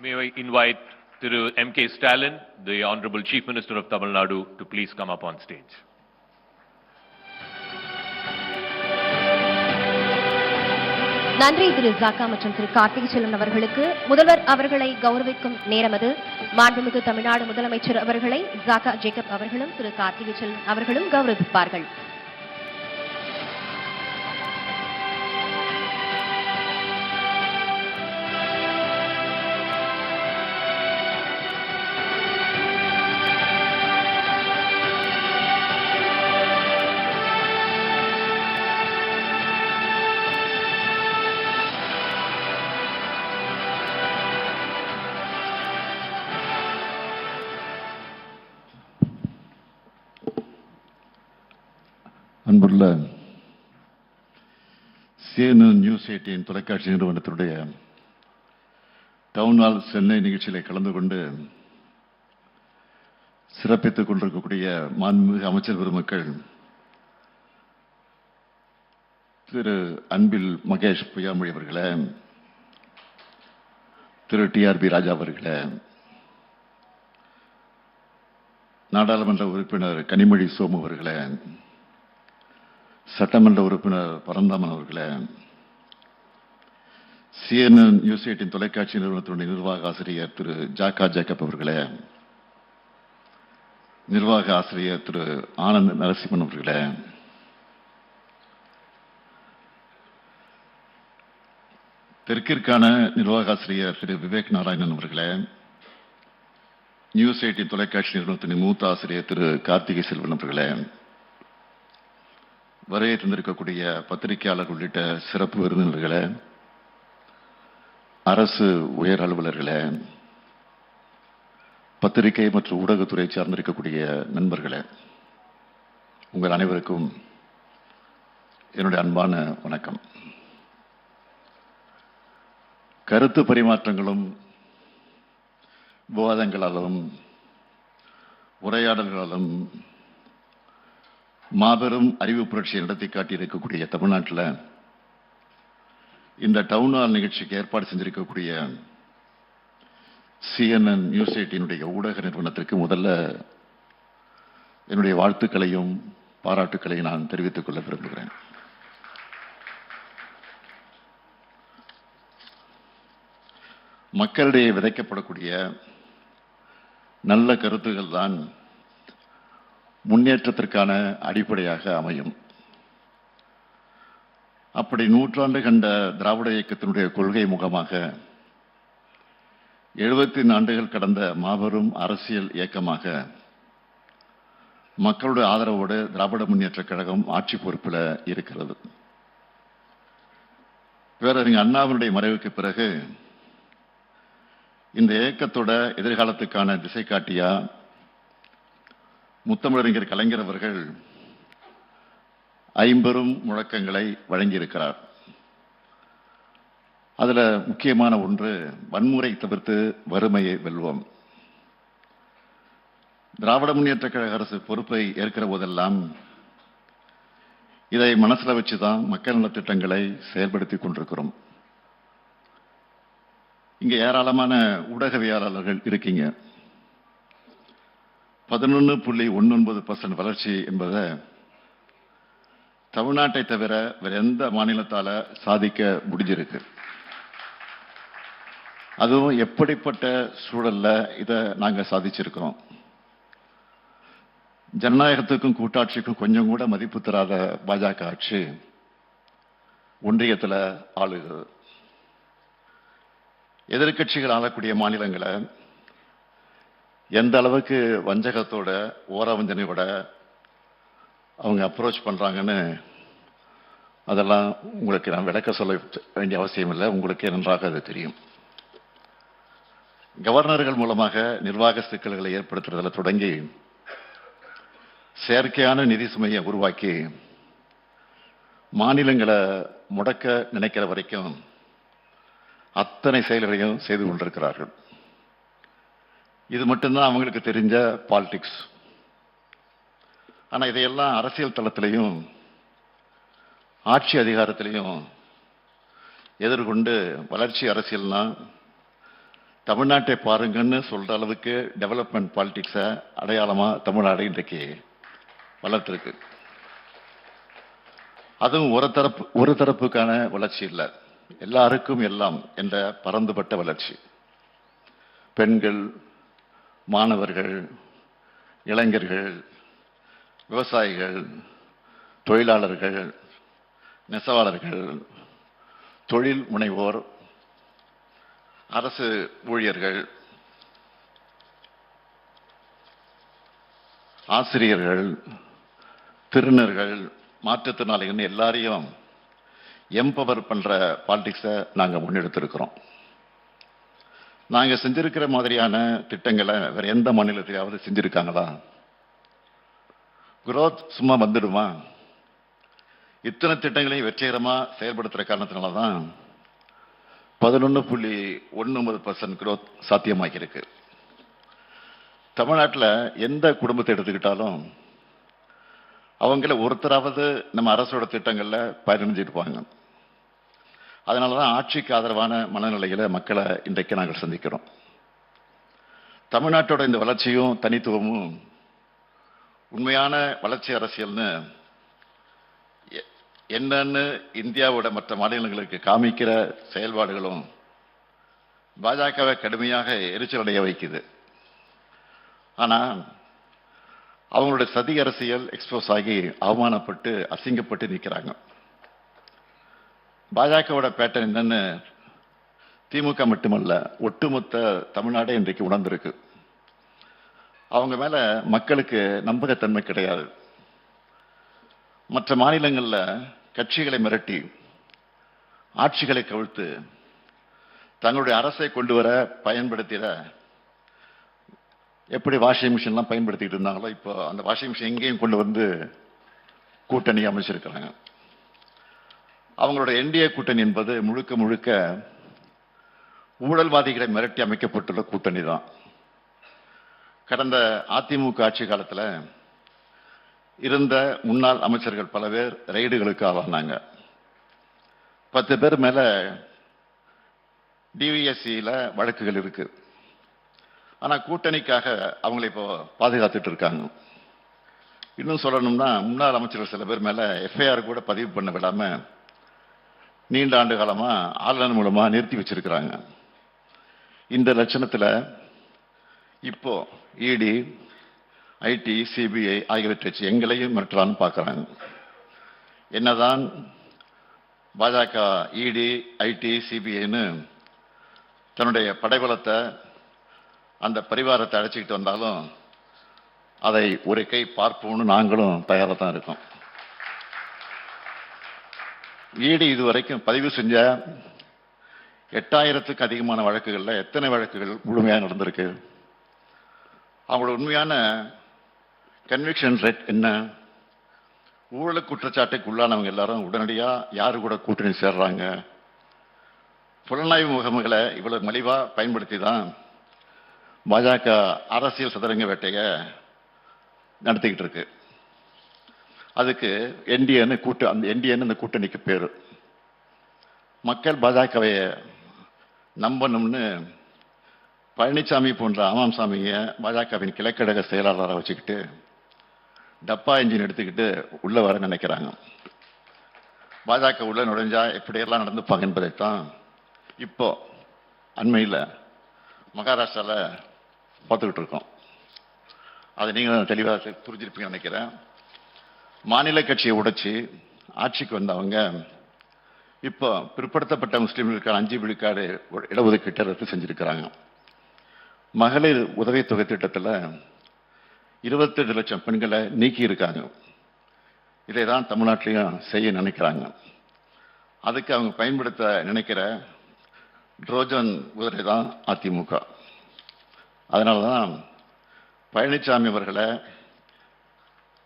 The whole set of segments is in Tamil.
May I invite Thiru M.K. Stalin, the Honorable Chief Minister of Tamil Nadu, to please come up on stage. நன்றி திரு ஜாக்கா மற்றும் திரு கார்த்திகை செல்வன் அவர்களுக்கு. முதல்வர் அவர்களை கௌரவிக்கும் நேரம் அது. மாண்புமிகு தமிழ்நாடு முதலமைச்சர் அவர்களை ஜாக்கா ஜேக்கப் அவர்களும் திரு கார்த்திகை செல்வன் அவர்களும் கௌரவிப்பார்கள். அன்புள்ள CNN நியூஸ் 18 தொலைக்காட்சி நிறுவனத்தினுடைய டவுன் ஹால் சென்னை நிகழ்ச்சியில கலந்து கொண்டு சிறப்பித்துக் கொண்டிருக்கக்கூடிய மாண்புமிகு அமைச்சர் பெருமக்கள், திரு அன்பில் மகேஷ் பொய்யாமொழி அவர்களே, திரு TRB ராஜா அவர்களே, நாடாளுமன்ற உறுப்பினர் கனிமொழி சோமு அவர்களே, சட்டமன்ற உறுப்பினர் பரந்தாமன் அவர்களே, CNN நியூஸ் 18 தொலைக்காட்சி நிறுவனத்தினுடைய நிர்வாக ஆசிரியர் திரு ஜாக்கா ஜேக்கப் அவர்களே, நிர்வாக ஆசிரியர் திரு ஆனந்த் நரசிம்மன் அவர்களே, தெற்கிற்கான நிர்வாக ஆசிரியர் திரு விவேக் நாராயணன் அவர்களே, நியூஸ் 18 தொலைக்காட்சி நிறுவனத்தின் மூத்த ஆசிரியர் திரு கார்த்திகை செல்வன் அவர்களே, வரையை தந்திருக்கக்கூடிய பத்திரிகையாளர் உள்ளிட்ட சிறப்பு விருந்தினர்களே, அரசு உயர் அலுவலர்களே, பத்திரிகை மற்றும் ஊடகத்துறை சார்ந்திருக்கக்கூடிய நண்பர்களே, உங்கள் அனைவருக்கும் என்னுடைய அன்பான வணக்கம். கருத்து பரிமாற்றங்களும் விவாதங்களாலும் உரையாடல்களாலும் மாபெரும் அறிவு புரட்சியை நடத்தி காட்டியிருக்கக்கூடிய தமிழ்நாட்டில் இந்த டவுன் ஹால் நிகழ்ச்சிக்கு ஏற்பாடு செஞ்சிருக்கக்கூடிய CNN நியூஸ் 18 ஊடக நிறுவனத்திற்கு முதல்ல என்னுடைய வாழ்த்துக்களையும் பாராட்டுக்களையும் நான் தெரிவித்துக் கொள்ள விரும்புகிறேன். மக்களிடையே விதைக்கப்படக்கூடிய நல்ல கருத்துக்கள் தான் முன்னேற்றத்திற்கான அடிப்படையாக அமையும். அப்படி நூற்றாண்டு கண்ட திராவிட இயக்கத்தினுடைய கொள்கை முகமாக 74 ஆண்டுகள் கடந்த மாபெரும் அரசியல் இயக்கமாக மக்களுடைய ஆதரவோடு திராவிட முன்னேற்ற கழகம் ஆட்சி பொறுப்பில் இருக்கிறது. பேரறிஞர் அண்ணாவினுடைய மறைவுக்கு பிறகு இந்த இயக்கத்தோட எதிர்காலத்துக்கான திசை காட்டியா முத்தமிழறிஞர் கலைஞர் அவர்கள் 50 முழக்கங்களை வழங்கியிருக்கிறார். அதுல முக்கியமான ஒன்று, வன்முறை தவிர்த்து வறுமையை வெல்வோம். திராவிட முன்னேற்ற கழக அரசு பொறுப்பை ஏற்கிற போதெல்லாம் இதை மனசுல வச்சுதான் மக்கள் நலத்திட்டங்களை செயல்படுத்தி கொண்டிருக்கிறோம். இங்க ஏராளமான ஊடகவியலாளர்கள் இருக்கீங்க. 11.19% வளர்ச்சி என்பதை தமிழ்நாட்டை தவிர வேற எந்த மாநிலத்தால சாதிக்க முடிஞ்சிருக்கு. அதுவும் எப்படிப்பட்ட சூழல்ல இதை நாங்க சாதிச்சிருக்கிறோம். ஜனநாயகத்துக்கும் கூட்டாட்சிக்கும் கொஞ்சம் கூட மதிப்பு தராத பாஜக ஆட்சி ஒன்றியத்தில் ஆளுகிறது. எதிர்கட்சிகள் ஆளக்கூடிய மாநிலங்களை எந்த அளவுக்கு வஞ்சகத்தோட ஓரவஞ்சனையோட அவங்க அப்ரோச் பண்றாங்கன்னு அதெல்லாம் உங்களுக்கு நான் விளக்க சொல்ல வேண்டிய அவசியம் இல்லை, உங்களுக்கே நன்றாக அது தெரியும். கவர்னர்கள் மூலமாக நிர்வாக சிக்கல்களை ஏற்படுத்துறதுல தொடங்கி செயற்கையான நிதி சுமையை உருவாக்கி மாநிலங்களை முடக்க நினைக்கிற வரைக்கும் அத்தனை செயல்களையும் செய்து கொண்டிருக்கிறார்கள். இது மட்டும்தான் அவங்களுக்கு தெரிஞ்ச பாலிடிக்ஸ். ஆனா இதையெல்லாம் அரசியல் தளத்திலையும் ஆட்சி அதிகாரத்திலையும் எதிர்கொண்டு வளர்ச்சி அரசியல்னா தமிழ்நாட்டை பாருங்கன்னு சொல்ற அளவுக்கு டெவலப்மெண்ட் பாலிடிக்ஸை அடையாளமா தமிழ்நாடு இன்றைக்கு வளர்த்திருக்கு. அதுவும் ஒரு தரப்புக்கான வளர்ச்சி இல்லை, எல்லாருக்கும் எல்லாம் என்ற பரந்துபட்ட வளர்ச்சி. பெண்கள், மாணவர்கள், இளைஞர்கள், விவசாயிகள், தொழிலாளர்கள், நெசவாளர்கள், தொழில் முனைவோர், அரசு ஊழியர்கள், ஆசிரியர்கள், திருநர்கள், மாற்றுத்திறனாளிகள் எல்லாரையும் எம்பவர் பண்ற பாலிடிக்ஸை நாங்க முன்னெடுத்திருக்கிறோம். நாங்க செஞ்சிருக்கிற மாதிரியான திட்டங்களை வேற எந்த மாநிலத்திலாவது செஞ்சிருக்காங்களா? குரோத் சும்மா வந்துடுமா? இத்தனை திட்டங்களையும் வெற்றிகரமா செயல்படுத்துற காரணத்தினாலதான் 11.19% குரோத் சாத்தியமாகி இருக்கு. தமிழ்நாட்டில் எந்த குடும்பத்தை எடுத்துக்கிட்டாலும் அவங்கள ஒருத்தராவது நம்ம அரசோட திட்டங்கள்ல பயணிஞ்சிருப்பாங்க. அதனாலதான் ஆட்சிக்கு ஆதரவான மனநிலையில மக்களை இன்றைக்கு நாங்கள் சந்திக்கிறோம். தமிழ்நாட்டோட இந்த வளர்ச்சியும் தனித்துவமும் உண்மையான வளர்ச்சி அரசியல்னு என்னன்னு இந்தியாவோட மற்ற மாநிலங்களுக்கு காமிக்கிற செயல்பாடுகளும் பாஜகவை கடுமையாக எரிச்சலடைய வைக்குது. ஆனா அவங்களுடைய சதி அரசியல் எக்ஸ்போஸ் ஆகி அவமானப்பட்டு அசிங்கப்பட்டு நிற்கிறாங்க. பாஜகவோட பேட்டர்ன் என்னன்னு திமுக மட்டுமல்ல, ஒட்டுமொத்த தமிழ்நாடே இன்றைக்கு உணர்ந்திருக்கு. அவங்க மேல மக்களுக்கு நம்பகத்தன்மை கிடையாது. மற்ற மாநிலங்கள்ல கட்சிகளை மிரட்டி ஆட்சிகளை கவிழ்த்து தங்களுடைய அரசை கொண்டு வர பயன்படுத்திட எப்படி வாஷிங் மிஷின்லாம் பயன்படுத்திட்டு இருந்தாங்களோ இப்போ அந்த வாஷிங் மிஷின் எங்கேயும் கொண்டு வந்து கூட்டணி அமைச்சிருக்கிறாங்க. அவங்களோட என்டிஏ கூட்டணி என்பது முழுக்க முழுக்க ஊழல்வாதிகளை மிரட்டி அமைக்கப்பட்டுள்ள கூட்டணி தான். கடந்த அதிமுக ஆட்சி காலத்தில் இருந்த முன்னாள் அமைச்சர்கள் பல பேர் ரெய்டுகளுக்கு ஆளானாங்க. 10 பேர் மேல டிவிஎஸ்சியில வழக்குகள் இருக்கு. ஆனா கூட்டணிக்காக அவங்களை இப்போ பாதுகாத்துட்டு இருக்காங்க. இன்னும் சொல்லணும்னா முன்னாள் அமைச்சர்கள் சில பேர் மேல எஃப்ஐஆர் கூட பதிவு பண்ண விடாம நீண்ட ஆண்டு காலமா ஆளுநர் மூலமா நிறுத்தி வச்சிருக்கிறாங்க. இந்த லட்சணத்துல இப்போ இடி, ஐடி, சிபிஐ ஆகியவற்றை வச்சு எங்களையும் மிரட்டலான்னு பார்க்கறாங்க. என்னதான் பாஜக இடி, ஐடி, சிபிஐன்னு தன்னுடைய படைபலத்தை அந்த பரிவாரத்தை அழைச்சிக்கிட்டு வந்தாலும் அதை ஒரு கை பார்ப்போம்னு நாங்களும் தயாராக தான் இருக்கோம். இடி இதுவரைக்கும் பதிவு செஞ்ச 8000த்துக்கு அதிகமான வழக்குகள்ல எத்தனை வழக்குகள் முழுமையாக நடந்திருக்கு? அவங்களோட உண்மையான கன்விக்ஷன் ரேட் என்ன? ஊழல் குற்றச்சாட்டுக்கு உள்ளானவங்க எல்லாரும் உடனடியா யாரு கூட கூட்டணி சேர்றாங்க? புலனாய்வு முகமைகளை இவ்வளவு மலிவா பயன்படுத்தி தான் பாஜக அரசியல் சதுரங்க வேட்டைய நடத்திக்கிட்டு இருக்கு. அதுக்கு என்டிஏன்னு அந்த என்டிஏன்னு அந்த கூட்டணிக்கு பேரு. மக்கள் பாஜகவை நம்பணும்னு பழனிசாமி போன்ற ஆமாம்சாமிய பாஜகவின் கிழக்கழக செயலாளராக வச்சுக்கிட்டு டப்பா இன்ஜின் எடுத்துக்கிட்டு உள்ள வர நினைக்கிறாங்க. பாஜக உள்ள நுழைஞ்சா எப்படியெல்லாம் நடந்துப்பாங்க என்பதைத்தான் இப்போ அண்மையில் மகாராஷ்டிரால பார்த்துக்கிட்டு இருக்கோம். அதை நீங்களும் தெளிவாக புரிஞ்சிருப்பீங்கன்னு நினைக்கிறேன். மாநில கட்சியை உடைச்சி ஆட்சிக்கு வந்தவங்க இப்போ பிற்படுத்தப்பட்ட முஸ்லிம்களுக்கான 5 விழுக்காடு இடஒதுக்கீட்டை ரத்து செஞ்சிருக்கிறாங்க. மகளிர் உதவித்தொகை திட்டத்தில் 22 லட்சம் பெண்களை நீக்கி இருக்காங்க. இதை தான் தமிழ்நாட்டிலையும் செய்ய நினைக்கிறாங்க. அதுக்கு அவங்க பயன்படுத்த நினைக்கிற ட்ரோஜன் குதிரை தான் அதிமுக. அதனால தான் பழனிசாமி அவர்களை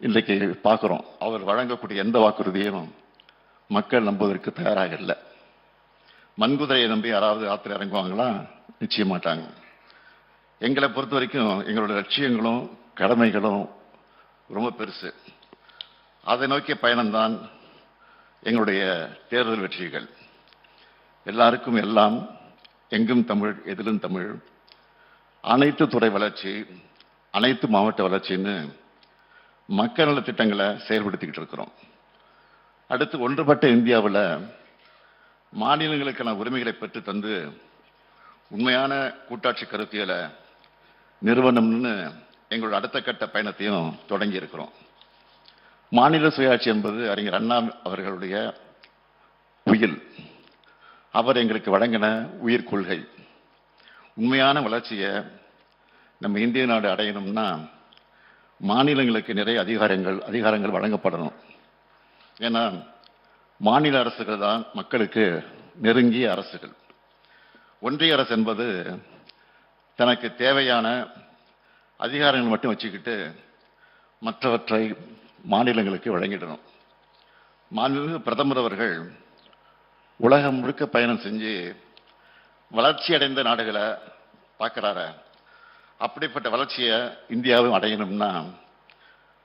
இன்றைக்கு பார்க்குறோம். அவர் வழங்கக்கூடிய எந்த வாக்குறுதியும் மக்கள் நம்புவதற்கு தயாராக இல்லை. மண்குதிரையை நம்பி யாராவது ஆத்திர இறங்குவாங்களா? நிச்சயம் மாட்டாங்க. எங்களை பொறுத்த வரைக்கும் எங்களுடைய லட்சியங்களும் கடமைகளும் ரொம்ப பெருசு. அதை நோக்கிய பயணம்தான் எங்களுடைய தேர்தல் வெற்றிகள். எல்லாருக்கும் எல்லாம் எங்கும் தமிழ் எதிலும் தமிழ், அனைத்து துறை வளர்ச்சி, அனைத்து மாவட்ட வளர்ச்சின்னு மக்கள் நல திட்டங்களை செயல்படுத்திக்கிட்டு இருக்கிறோம். அடுத்து ஒன்றுபட்ட இந்தியாவில் மாநிலங்களுக்கான உரிமைகளை பெற்று தந்து உண்மையான கூட்டாட்சி கருத்தியலை நிறுவனம்னு எங்களோட அடுத்த கட்ட பயணத்தையும் தொடங்கி இருக்கிறோம். மாநில சுயாட்சி என்பது அறிஞர் அண்ணா அவர்களுடைய உயில். அவர் எங்களுக்கு வழங்கின உயிர் கொள்கை. உண்மையான வளர்ச்சியை நம்ம இந்திய நாடு அடையணும்னா மாநிலங்களுக்கு நிறைய அதிகாரங்கள் வழங்கப்படணும். ஏன்னா மாநில அரசுகள் தான் மக்களுக்கு நெருங்கிய அரசுகள். ஒன்றிய அரசு என்பது தனக்கு தேவையான அதிகாரங்கள் மட்டும் வச்சுக்கிட்டு மற்றவற்றை மாநிலங்களுக்கு வழங்கிடணும். மாநில பிரதமர் அவர்கள் உலகம் முழுக்க பயணம் செஞ்சு வளர்ச்சி அடைந்த நாடுகளை பார்க்கிறாரு. அப்படிப்பட்ட வளர்ச்சியை இந்தியாவும் அடையணும்னா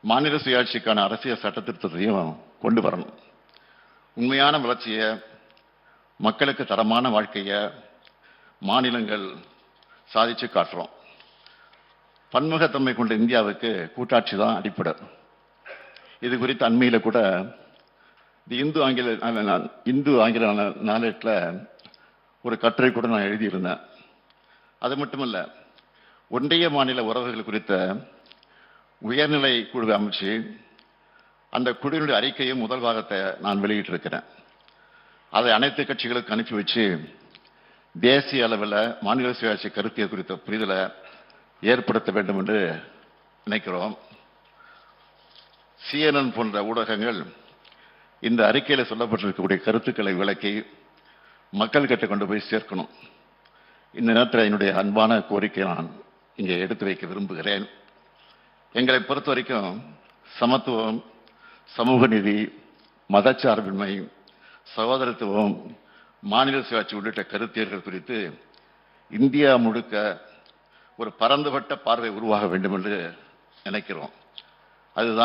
மாநில சுயாட்சிக்கான அரசியல் சட்ட திருத்தத்தையும் கொண்டு வரணும். உண்மையான வளர்ச்சியை, மக்களுக்கு தரமான வாழ்க்கையை மாநிலங்கள் சாதிச்சு காட்டுறோம். பன்முகத்தன்மை கொண்ட இந்தியாவுக்கு கூட்டாட்சி தான் அடிப்படை. இது குறித்து அண்மையில் கூட இந்து ஆங்கில நாளேட்டில் ஒரு கட்டுரை கூட நான் எழுதியிருந்தேன். அது மட்டுமல்ல, ஒன்றிய மாநில உறவுகள் குறித்த உயர்நிலை குழு அமைச்சு அந்த குழுவினுடைய அறிக்கையும் முதல் பாகத்தை நான் வெளியிட்டிருக்கிறேன். அதை அனைத்து கட்சிகளுக்கு அனுப்பி வச்சு தேசிய அளவில் மாநில சுயாட்சி கருத்தியல் குறித்த புரிதலை ஏற்படுத்த வேண்டும் என்று நினைக்கிறோம். CNN போன்ற ஊடகங்கள் இந்த அறிக்கையில் சொல்லப்பட்டிருக்கக்கூடிய கருத்துக்களை விளக்கி மக்கள் கிட்ட கொண்டு போய் சேர்க்கணும். இந்த நேரத்தில் என்னுடைய அன்பான கோரிக்கை நான் இங்கே எடுத்து வைக்க விரும்புகிறேன். எங்களை பொறுத்த வரைக்கும் சமத்துவம், சமூக நீதி, மதச்சார்பின்மை, சகோதரத்துவம், மாநில சுயாட்சி உள்ளிட்ட கருத்தியல்கள் குறித்து இந்தியா முழுக்க ஒரு பரந்துபட்ட பார்வை உருவாக வேண்டும் என்று நினைக்கிறோம். அதுதான்